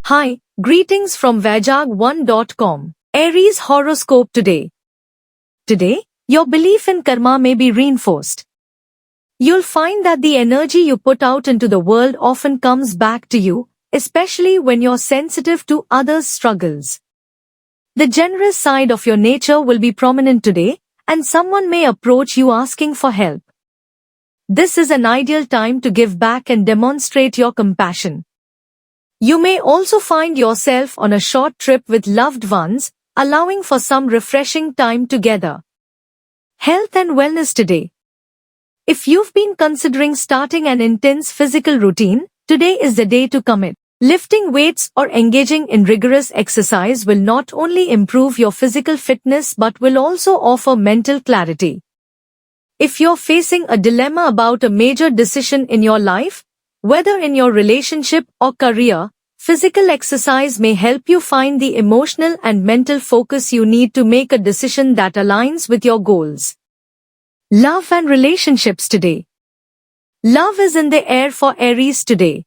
Hi, greetings from Vajag1.com. Aries horoscope today. Today, your belief in karma may be reinforced. You'll find that the energy you put out into the world often comes back to you, especially when you're sensitive to others' struggles. The generous side of your nature will be prominent today, and someone may approach you asking for help. This is an ideal time to give back and demonstrate your compassion. You may also find yourself on a short trip with loved ones, allowing for some refreshing time together. Health and wellness today. If you've been considering starting an intense physical routine, today is the day to commit. Lifting weights or engaging in rigorous exercise will not only improve your physical fitness but will also offer mental clarity. If you're facing a dilemma about a major decision in your life, whether in your relationship or career, physical exercise may help you find the emotional and mental focus you need to make a decision that aligns with your goals. Love and relationships today. Love is in the air for Aries today.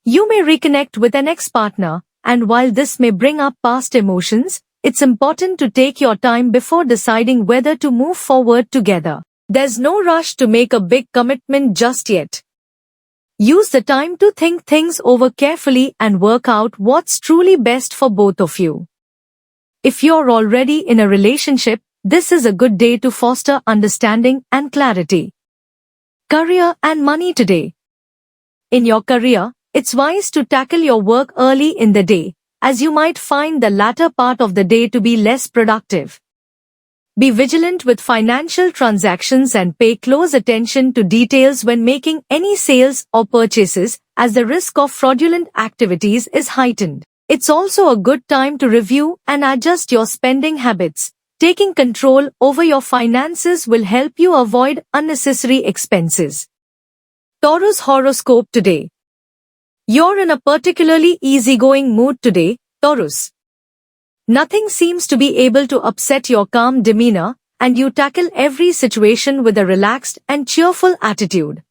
You may reconnect with an ex-partner, and while this may bring up past emotions, it's important to take your time before deciding whether to move forward together. There's no rush to make a big commitment just yet. Use the time to think things over carefully and work out what's truly best for both of you. If you're already in a relationship, this is a good day to foster understanding and clarity. Career and money today. In your career, it's wise to tackle your work early in the day, as you might find the latter part of the day to be less productive. Be vigilant with financial transactions and pay close attention to details when making any sales or purchases, as the risk of fraudulent activities is heightened. It's also a good time to review and adjust your spending habits. Taking control over your finances will help you avoid unnecessary expenses. Taurus horoscope today. You're in a particularly easygoing mood today, Taurus. Nothing seems to be able to upset your calm demeanor, and you tackle every situation with a relaxed and cheerful attitude.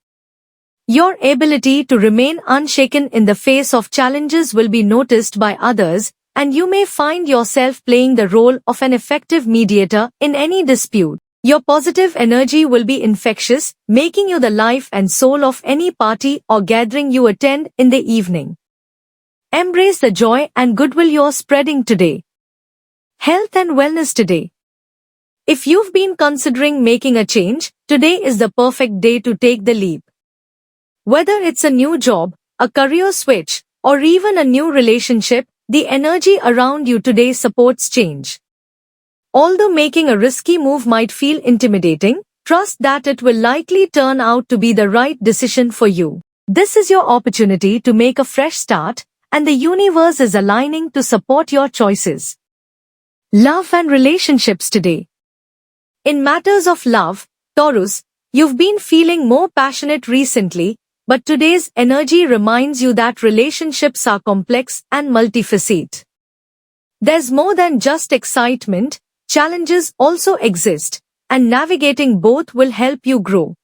Your ability to remain unshaken in the face of challenges will be noticed by others, and you may find yourself playing the role of an effective mediator in any dispute. Your positive energy will be infectious, making you the life and soul of any party or gathering you attend in the evening. Embrace the joy and goodwill you're spreading today. Health and wellness today. If you've been considering making a change, today is the perfect day to take the leap. Whether it's a new job, a career switch, or even a new relationship, the energy around you today supports change. Although making a risky move might feel intimidating, trust that it will likely turn out to be the right decision for you. This is your opportunity to make a fresh start, and the universe is aligning to support your choices. Love and relationships today. In matters of love, Taurus, you've been feeling more passionate recently, but today's energy reminds you that relationships are complex and multifaceted. There's more than just excitement, challenges also exist, and navigating both will help you grow.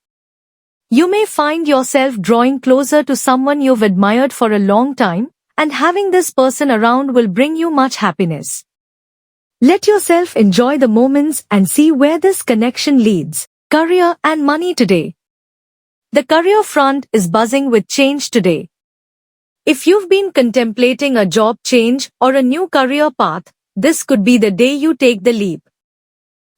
You may find yourself drawing closer to someone you've admired for a long time, and having this person around will bring you much happiness. Let yourself enjoy the moments and see where this connection leads. Career and money today. The career front is buzzing with change today. If you've been contemplating a job change or a new career path, this could be the day you take the leap.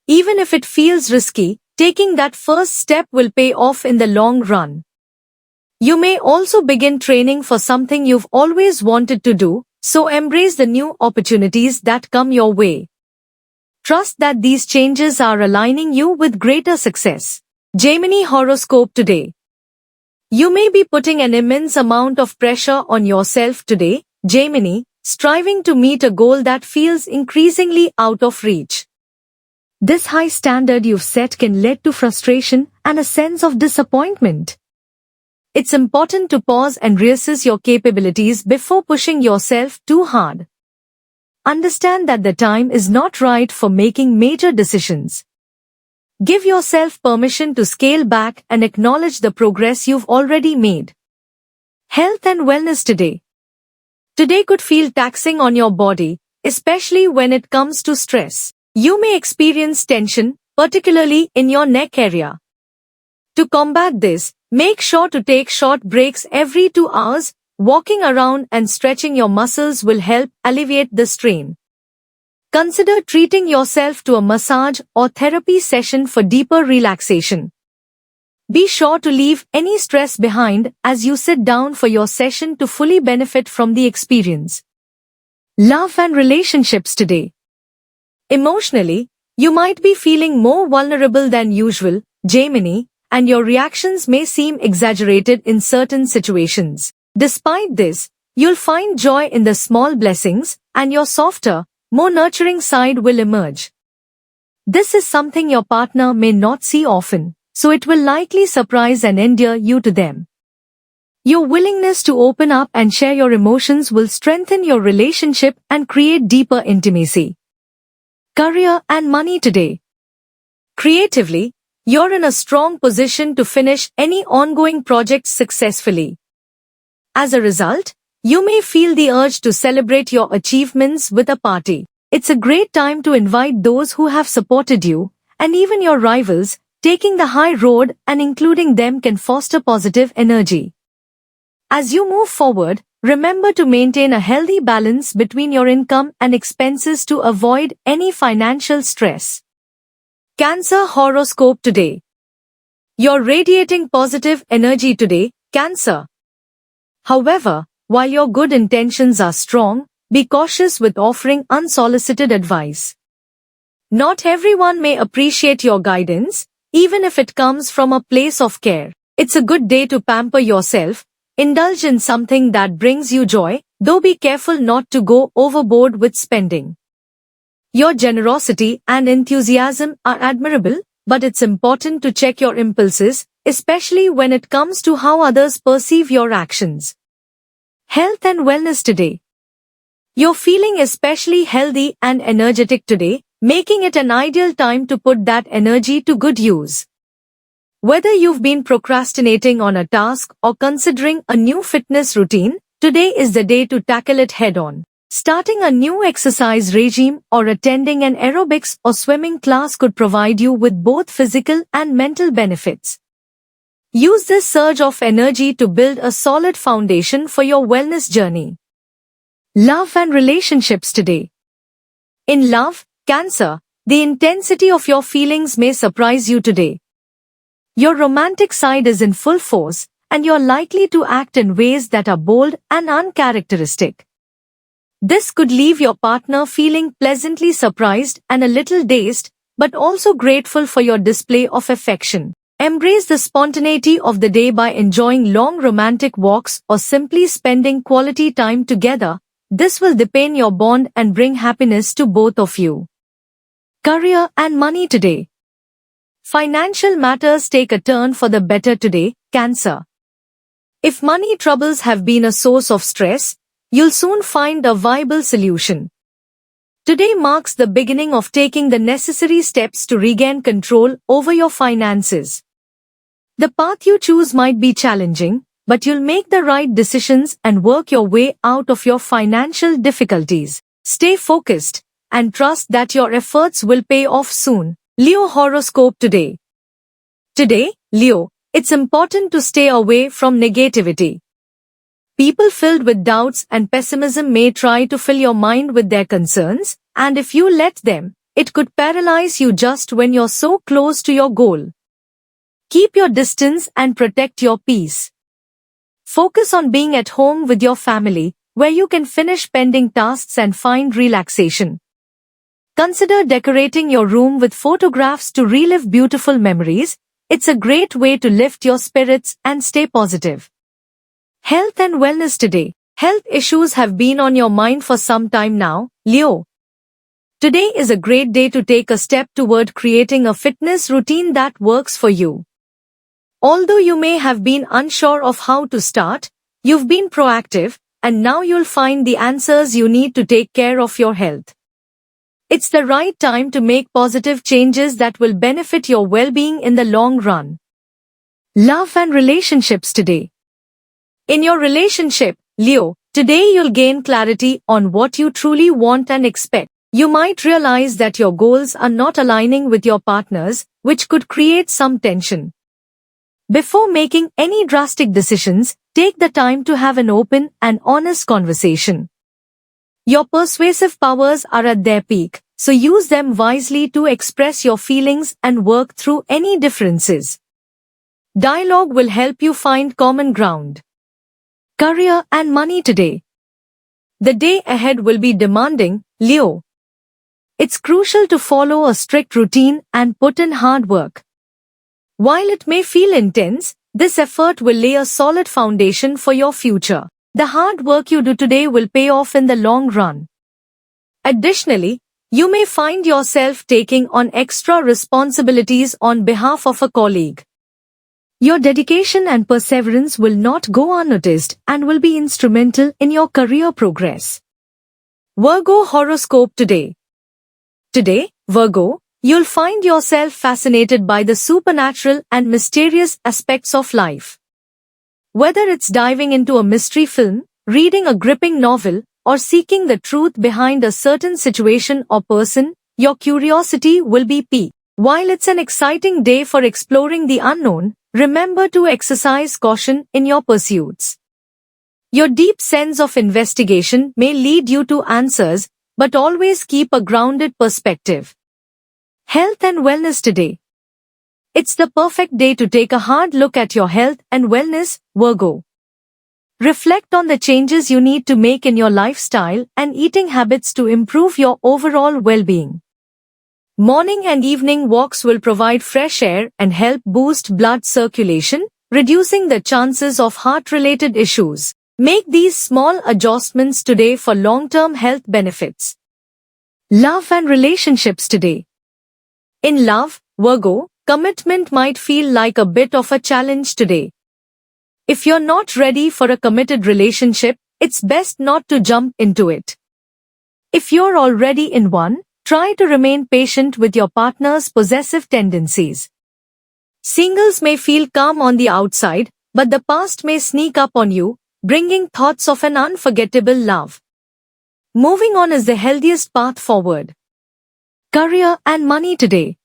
Even if it feels risky, taking that first step will pay off in the long run. You may also begin training for something you've always wanted to do, so embrace the new opportunities that come your way. Trust that these changes are aligning you with greater success. Gemini horoscope today. You may be putting an immense amount of pressure on yourself today, Gemini, striving to meet a goal that feels increasingly out of reach. This high standard you've set can lead to frustration and a sense of disappointment. It's important to pause and reassess your capabilities before pushing yourself too hard. Understand that the time is not right for making major decisions. Give yourself permission to scale back and acknowledge the progress you've already made. Health and wellness today. Today could feel taxing on your body, especially when it comes to stress. You may experience tension, particularly in your neck area. To combat this, make sure to take short breaks every 2 hours. Walking around and stretching your muscles will help alleviate the strain. Consider treating yourself to a massage or therapy session for deeper relaxation. Be sure to leave any stress behind as you sit down for your session to fully benefit from the experience. Love and relationships today. Emotionally, you might be feeling more vulnerable than usual, Gemini, and your reactions may seem exaggerated in certain situations. Despite this, you'll find joy in the small blessings, and your softer, more nurturing side will emerge. This is something your partner may not see often, so it will likely surprise and endear you to them. Your willingness to open up and share your emotions will strengthen your relationship and create deeper intimacy. Career and money today. Creatively, you're in a strong position to finish any ongoing projects successfully. As a result, you may feel the urge to celebrate your achievements with a party. It's a great time to invite those who have supported you, and even your rivals. Taking the high road and including them can foster positive energy. As you move forward, remember to maintain a healthy balance between your income and expenses to avoid any financial stress. Cancer horoscope today. You're radiating positive energy today, Cancer. However, while your good intentions are strong, be cautious with offering unsolicited advice. Not everyone may appreciate your guidance, even if it comes from a place of care. It's a good day to pamper yourself, indulge in something that brings you joy, though be careful not to go overboard with spending. Your generosity and enthusiasm are admirable, but it's important to check your impulses, especially when it comes to how others perceive your actions. Health and wellness today. You're feeling especially healthy and energetic today, making it an ideal time to put that energy to good use. Whether you've been procrastinating on a task or considering a new fitness routine, today is the day to tackle it head-on. Starting a new exercise regime or attending an aerobics or swimming class could provide you with both physical and mental benefits. Use this surge of energy to build a solid foundation for your wellness journey. Love and relationships today. In love, Cancer, the intensity of your feelings may surprise you today. Your romantic side is in full force, and you're likely to act in ways that are bold and uncharacteristic. This could leave your partner feeling pleasantly surprised and a little dazed, but also grateful for your display of affection. Embrace the spontaneity of the day by enjoying long romantic walks or simply spending quality time together. This will deepen your bond and bring happiness to both of you. Career and money today. Financial matters take a turn for the better today, Cancer. If money troubles have been a source of stress, you'll soon find a viable solution. Today marks the beginning of taking the necessary steps to regain control over your finances. The path you choose might be challenging, but you'll make the right decisions and work your way out of your financial difficulties. Stay focused and trust that your efforts will pay off soon. Leo horoscope today. Today, Leo, it's important to stay away from negativity. People filled with doubts and pessimism may try to fill your mind with their concerns, and if you let them, it could paralyze you just when you're so close to your goal. Keep your distance and protect your peace. Focus on being at home with your family, where you can finish pending tasks and find relaxation. Consider decorating your room with photographs to relive beautiful memories. It's a great way to lift your spirits and stay positive. Health and wellness today. Health issues have been on your mind for some time now, Leo. Today is a great day to take a step toward creating a fitness routine that works for you. Although you may have been unsure of how to start, you've been proactive, and now you'll find the answers you need to take care of your health. It's the right time to make positive changes that will benefit your well-being in the long run. Love and relationships today. In your relationship, Leo, Today you'll gain clarity on what you truly want and expect. You might realize that your goals are not aligning with your partner's, which could create some tension. Before making any drastic decisions, take the time to have an open and honest conversation. Your persuasive powers are at their peak, so use them wisely to express your feelings and work through any differences. Dialogue will help you find common ground. Career and money today. The day ahead will be demanding, Leo. It's crucial to follow a strict routine and put in hard work. While it may feel intense, this effort will lay a solid foundation for your future. The hard work you do today will pay off in the long run. Additionally, you may find yourself taking on extra responsibilities on behalf of a colleague. Your dedication and perseverance will not go unnoticed and will be instrumental in your career progress. Virgo horoscope today. Today, Virgo, you'll find yourself fascinated by the supernatural and mysterious aspects of life. Whether it's diving into a mystery film, reading a gripping novel, or seeking the truth behind a certain situation or person, your curiosity will be piqued. While it's an exciting day for exploring the unknown, remember to exercise caution in your pursuits. Your deep sense of investigation may lead you to answers, but always keep a grounded perspective. Health and wellness today. It's the perfect day to take a hard look at your health and wellness, Virgo. Reflect on the changes you need to make in your lifestyle and eating habits to improve your overall well-being. Morning and evening walks will provide fresh air and help boost blood circulation, reducing the chances of heart-related issues. Make these small adjustments today for long-term health benefits. Love and relationships today. In love, Virgo, commitment might feel like a bit of a challenge today. If you're not ready for a committed relationship, it's best not to jump into it. If you're already in one, try to remain patient with your partner's possessive tendencies. Singles may feel calm on the outside, but the past may sneak up on you, bringing thoughts of an unforgettable love. Moving on is the healthiest path forward. Career and money today.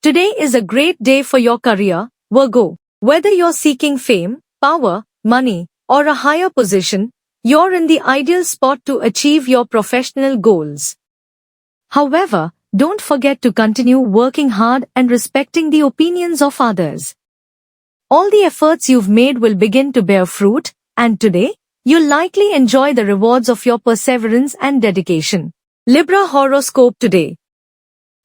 Today is a great day for your career, Virgo. Whether you're seeking fame, power, money, or a higher position, you're in the ideal spot to achieve your professional goals. However, don't forget to continue working hard and respecting the opinions of others. All the efforts you've made will begin to bear fruit, and today, you'll likely enjoy the rewards of your perseverance and dedication. Libra horoscope today.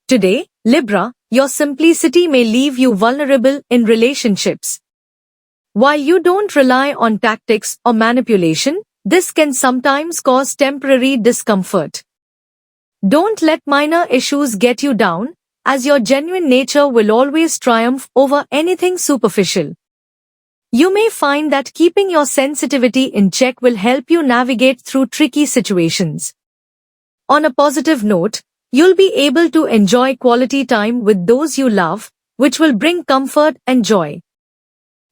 Today, Libra, your simplicity may leave you vulnerable in relationships. While you don't rely on tactics or manipulation, this can sometimes cause temporary discomfort. Don't let minor issues get you down, as your genuine nature will always triumph over anything superficial. You may find that keeping your sensitivity in check will help you navigate through tricky situations. On a positive note, you'll be able to enjoy quality time with those you love, which will bring comfort and joy.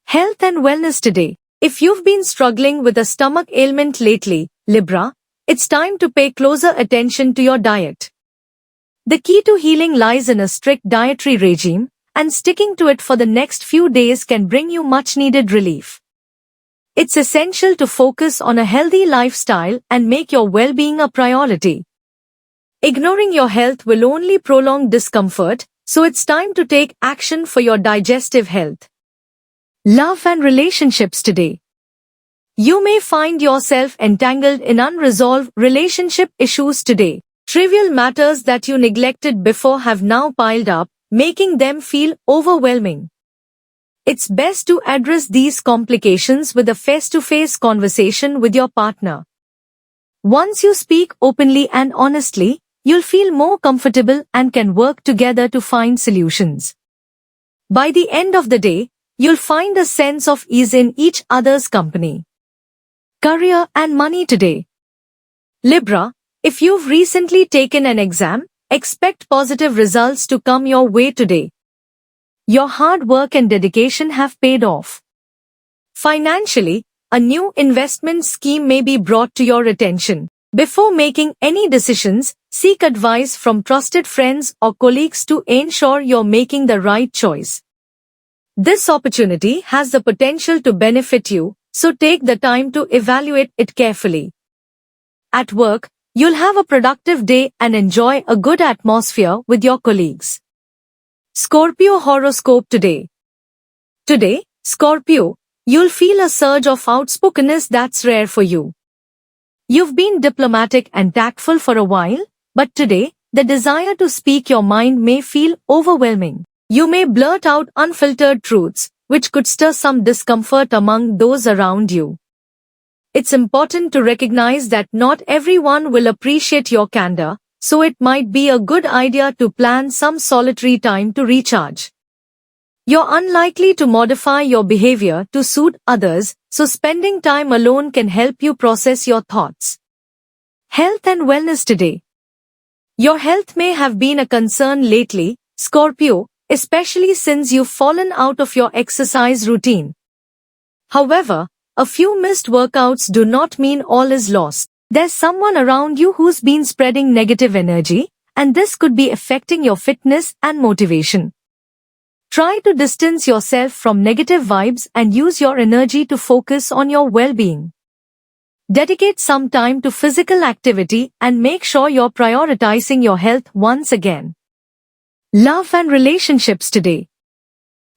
Health and wellness today. If you've been struggling with a stomach ailment lately, Libra, it's time to pay closer attention to your diet. The key to healing lies in a strict dietary regime, and sticking to it for the next few days can bring you much-needed relief. It's essential to focus on a healthy lifestyle and make your well-being a priority. Ignoring your health will only prolong discomfort, so it's time to take action for your digestive health. Love and relationships today. You may find yourself entangled in unresolved relationship issues today. Trivial matters that you neglected before have now piled up, making them feel overwhelming. It's best to address these complications with a face-to-face conversation with your partner. Once you speak openly and honestly, you'll feel more comfortable and can work together to find solutions. By the end of the day, you'll find a sense of ease in each other's company. Career and money today. Libra, if you've recently taken an exam, expect positive results to come your way today. Your hard work and dedication have paid off. Financially, a new investment scheme may be brought to your attention. Before making any decisions, seek advice from trusted friends or colleagues to ensure you're making the right choice. This opportunity has the potential to benefit you, so take the time to evaluate it carefully. At work, you'll have a productive day and enjoy a good atmosphere with your colleagues. Scorpio horoscope today. Today, Scorpio, you'll feel a surge of outspokenness that's rare for you. You've been diplomatic and tactful for a while, but today, the desire to speak your mind may feel overwhelming. You may blurt out unfiltered truths, which could stir some discomfort among those around you. It's important to recognize that not everyone will appreciate your candor, so it might be a good idea to plan some solitary time to recharge. You're unlikely to modify your behavior to suit others, so spending time alone can help you process your thoughts. Health and wellness today. Your health may have been a concern lately, Scorpio, especially since you've fallen out of your exercise routine. However, a few missed workouts do not mean all is lost. There's someone around you who's been spreading negative energy, and this could be affecting your fitness and motivation. Try to distance yourself from negative vibes and use your energy to focus on your well-being. Dedicate some time to physical activity and make sure you're prioritizing your health once again. Love and relationships today.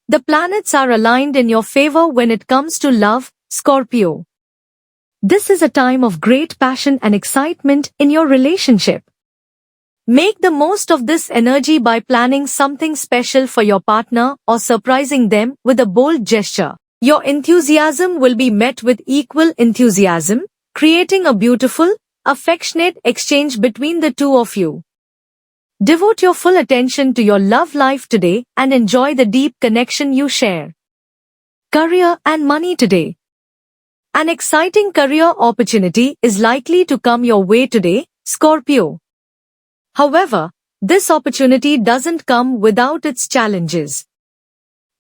The planets are aligned in your favor when it comes to love, Scorpio. This is a time of great passion and excitement in your relationship. Make the most of this energy by planning something special for your partner or surprising them with a bold gesture. Your enthusiasm will be met with equal enthusiasm, creating a beautiful, affectionate exchange between the two of you. Devote your full attention to your love life today and enjoy the deep connection you share. Career and money today. An exciting career opportunity is likely to come your way today, Scorpio. However, this opportunity doesn't come without its challenges.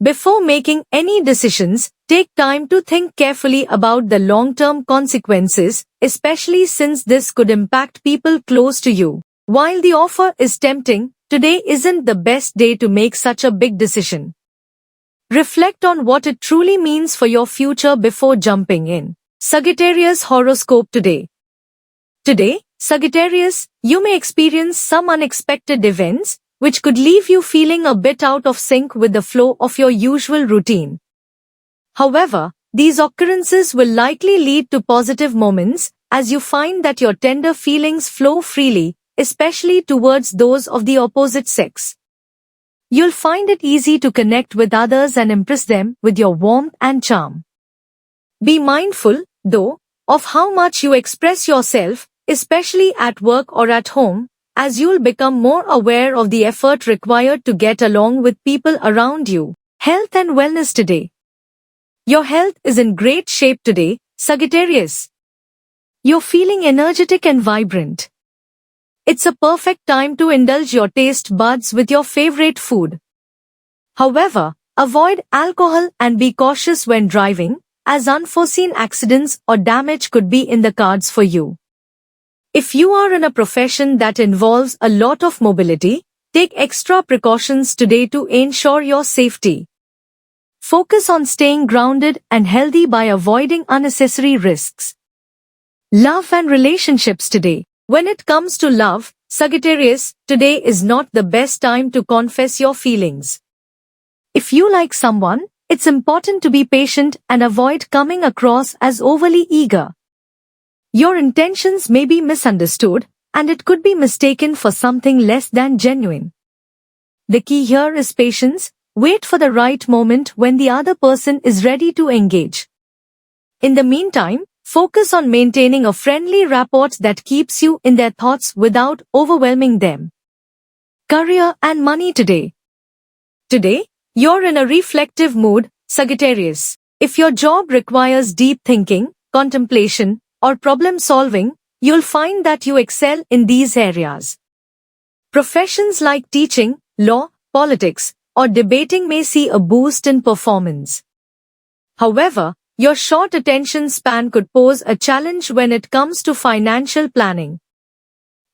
Before making any decisions, take time to think carefully about the long-term consequences, especially since this could impact people close to you. While the offer is tempting, today isn't the best day to make such a big decision. Reflect on what it truly means for your future before jumping in. Sagittarius horoscope today. Today, Sagittarius, you may experience some unexpected events, which could leave you feeling a bit out of sync with the flow of your usual routine. However, these occurrences will likely lead to positive moments, as you find that your tender feelings flow freely, especially towards those of the opposite sex. You'll find it easy to connect with others and impress them with your warmth and charm. Be mindful, though, of how much you express yourself, especially at work or at home, as you'll become more aware of the effort required to get along with people around you. Health and wellness today. Your health is in great shape today, Sagittarius. You're feeling energetic and vibrant. It's a perfect time to indulge your taste buds with your favorite food. However, avoid alcohol and be cautious when driving, as unforeseen accidents or damage could be in the cards for you. If you are in a profession that involves a lot of mobility, take extra precautions today to ensure your safety. Focus on staying grounded and healthy by avoiding unnecessary risks. Love and relationships today. When it comes to love, Sagittarius, today is not the best time to confess your feelings. If you like someone, it's important to be patient and avoid coming across as overly eager. Your intentions may be misunderstood, and it could be mistaken for something less than genuine. The key here is patience. Wait for the right moment when the other person is ready to engage. In the meantime, focus on maintaining a friendly rapport that keeps you in their thoughts without overwhelming them. Career and money today. Today, you're in a reflective mood, Sagittarius. If your job requires deep thinking, contemplation, or problem solving, you'll find that you excel in these areas. Professions like teaching, law, politics, or debating may see a boost in performance. However, your short attention span could pose a challenge when it comes to financial planning.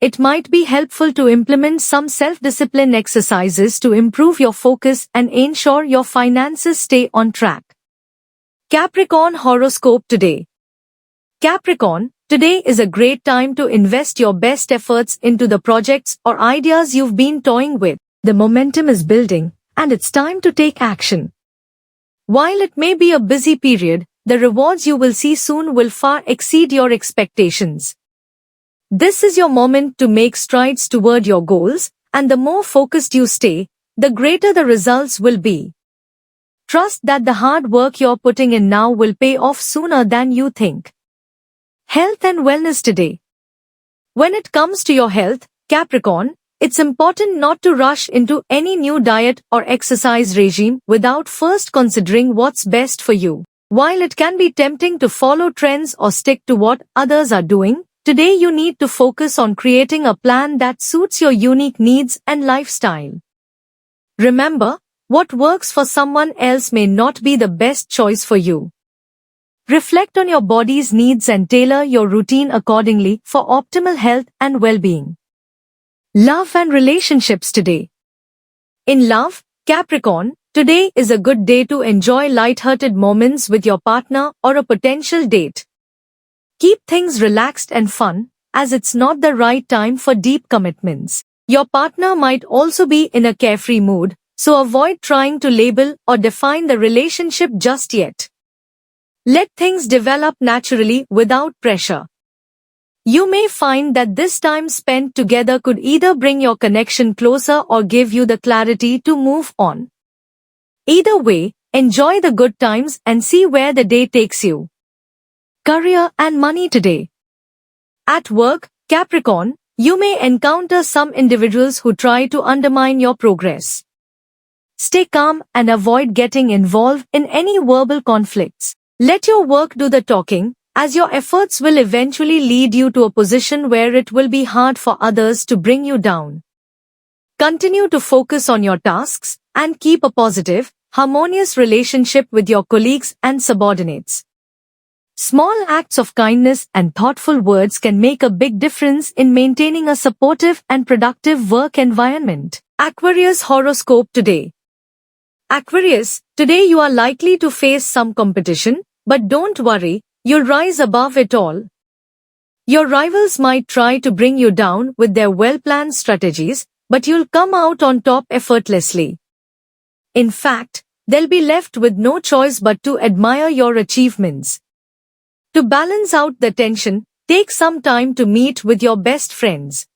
It might be helpful to implement some self-discipline exercises to improve your focus and ensure your finances stay on track. Capricorn horoscope today. Capricorn, today is a great time to invest your best efforts into the projects or ideas you've been toying with. The momentum is building, and it's time to take action. While it may be a busy period, the rewards you will see soon will far exceed your expectations. This is your moment to make strides toward your goals, and the more focused you stay, the greater the results will be. Trust that the hard work you're putting in now will pay off sooner than you think. Health and wellness today. When it comes to your health, Capricorn, it's important not to rush into any new diet or exercise regime without first considering what's best for you. While it can be tempting to follow trends or stick to what others are doing, today you need to focus on creating a plan that suits your unique needs and lifestyle. Remember, what works for someone else may not be the best choice for you. Reflect on your body's needs and tailor your routine accordingly for optimal health and well-being. Love and relationships today. In love, Capricorn, today is a good day to enjoy light-hearted moments with your partner or a potential date. Keep things relaxed and fun, as it's not the right time for deep commitments. Your partner might also be in a carefree mood, so avoid trying to label or define the relationship just yet. Let things develop naturally without pressure. You may find that this time spent together could either bring your connection closer or give you the clarity to move on. Either way, enjoy the good times and see where the day takes you. Career and money today. At work, Capricorn, you may encounter some individuals who try to undermine your progress. Stay calm and avoid getting involved in any verbal conflicts. Let your work do the talking, as your efforts will eventually lead you to a position where it will be hard for others to bring you down. Continue to focus on your tasks and keep a positive, harmonious relationship with your colleagues and subordinates. Small acts of kindness and thoughtful words can make a big difference in maintaining a supportive and productive work environment. Aquarius horoscope today. Aquarius, today you are likely to face some competition, but don't worry, you'll rise above it all. Your rivals might try to bring you down with their well-planned strategies, but you'll come out on top effortlessly. In fact, they'll be left with no choice but to admire your achievements. To balance out the tension, take some time to meet with your best friends.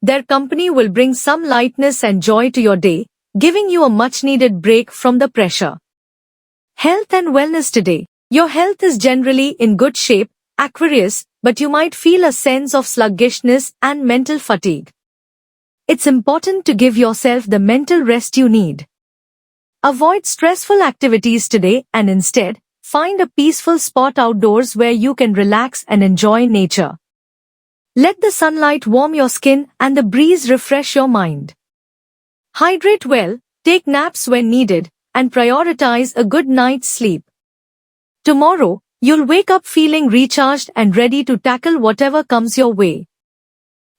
Their company will bring some lightness and joy to your day, giving you a much-needed break from the pressure. Health and wellness today. Your health is generally in good shape, Aquarius, but you might feel a sense of sluggishness and mental fatigue. It's important to give yourself the mental rest you need. Avoid stressful activities today and instead, find a peaceful spot outdoors where you can relax and enjoy nature. Let the sunlight warm your skin and the breeze refresh your mind. Hydrate well, take naps when needed, and prioritize a good night's sleep. Tomorrow, you'll wake up feeling recharged and ready to tackle whatever comes your way.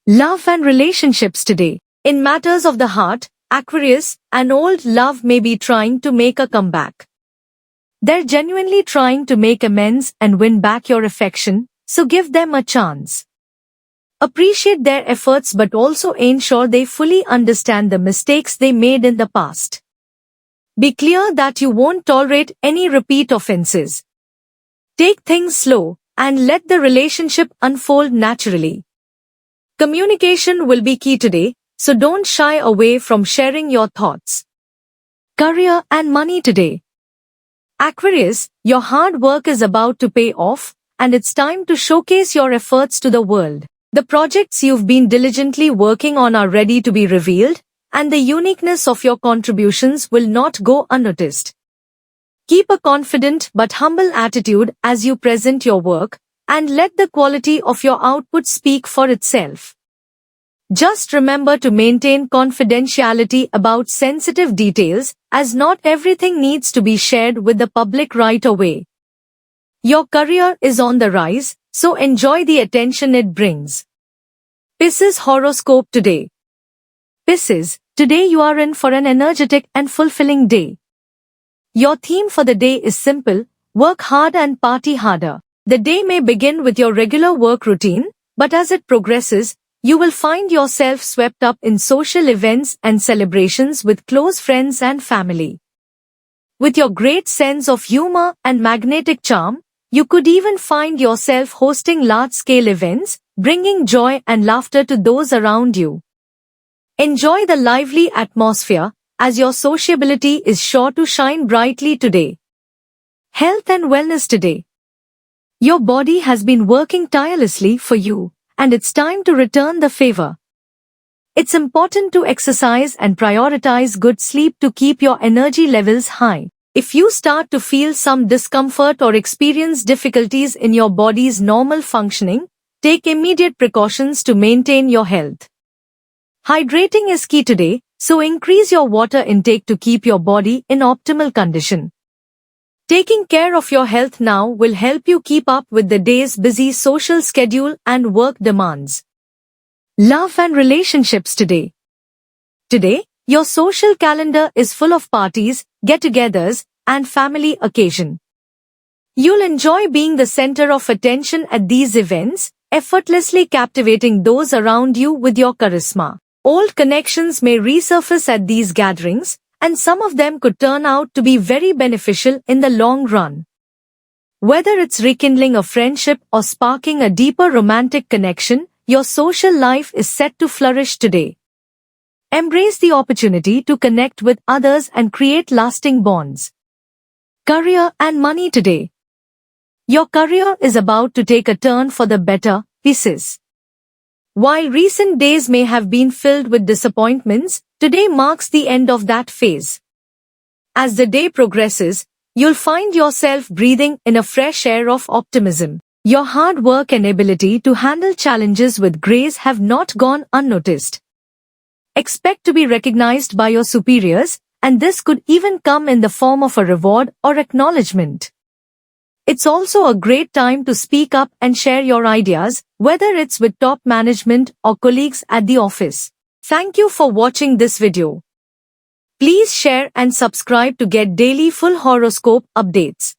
Love and relationships today. In matters of the heart, Aquarius, an old love may be trying to make a comeback. They're genuinely trying to make amends and win back your affection, so give them a chance. Appreciate their efforts but also ensure they fully understand the mistakes they made in the past. Be clear that you won't tolerate any repeat offenses. Take things slow and let the relationship unfold naturally. Communication will be key today, so don't shy away from sharing your thoughts. Career and money today. Aquarius, your hard work is about to pay off, and it's time to showcase your efforts to the world. The projects you've been diligently working on are ready to be revealed, and the uniqueness of your contributions will not go unnoticed. Keep a confident but humble attitude as you present your work, and let the quality of your output speak for itself. Just remember to maintain confidentiality about sensitive details, as not everything needs to be shared with the public right away. Your career is on the rise, so enjoy the attention it brings. Pisces horoscope today. Pisces, today you are in for an energetic and fulfilling day. Your theme for the day is simple: work hard and party harder. The day may begin with your regular work routine, but as it progresses, you will find yourself swept up in social events and celebrations with close friends and family. With your great sense of humor and magnetic charm, you could even find yourself hosting large-scale events, bringing joy and laughter to those around you. Enjoy the lively atmosphere, as your sociability is sure to shine brightly today. Health and wellness today. Your body has been working tirelessly for you, and it's time to return the favor. It's important to exercise and prioritize good sleep to keep your energy levels high. If you start to feel some discomfort or experience difficulties in your body's normal functioning, take immediate precautions to maintain your health. Hydrating is key today, so increase your water intake to keep your body in optimal condition. Taking care of your health now will help you keep up with the day's busy social schedule and work demands. Love and relationships today. Today, your social calendar is full of parties, get-togethers, and family occasion. You'll enjoy being the center of attention at these events, effortlessly captivating those around you with your charisma. Old connections may resurface at these gatherings, and some of them could turn out to be very beneficial in the long run. Whether it's rekindling a friendship or sparking a deeper romantic connection, your social life is set to flourish today. Embrace the opportunity to connect with others and create lasting bonds. Career and money today. Your career is about to take a turn for the better, Pisces. While recent days may have been filled with disappointments, today marks the end of that phase. As the day progresses, you'll find yourself breathing in a fresh air of optimism. Your hard work and ability to handle challenges with grace have not gone unnoticed. Expect to be recognized by your superiors, and this could even come in the form of a reward or acknowledgement. It's also a great time to speak up and share your ideas, whether it's with top management or colleagues at the office. Thank you for watching this video. Please share and subscribe to get daily full horoscope updates.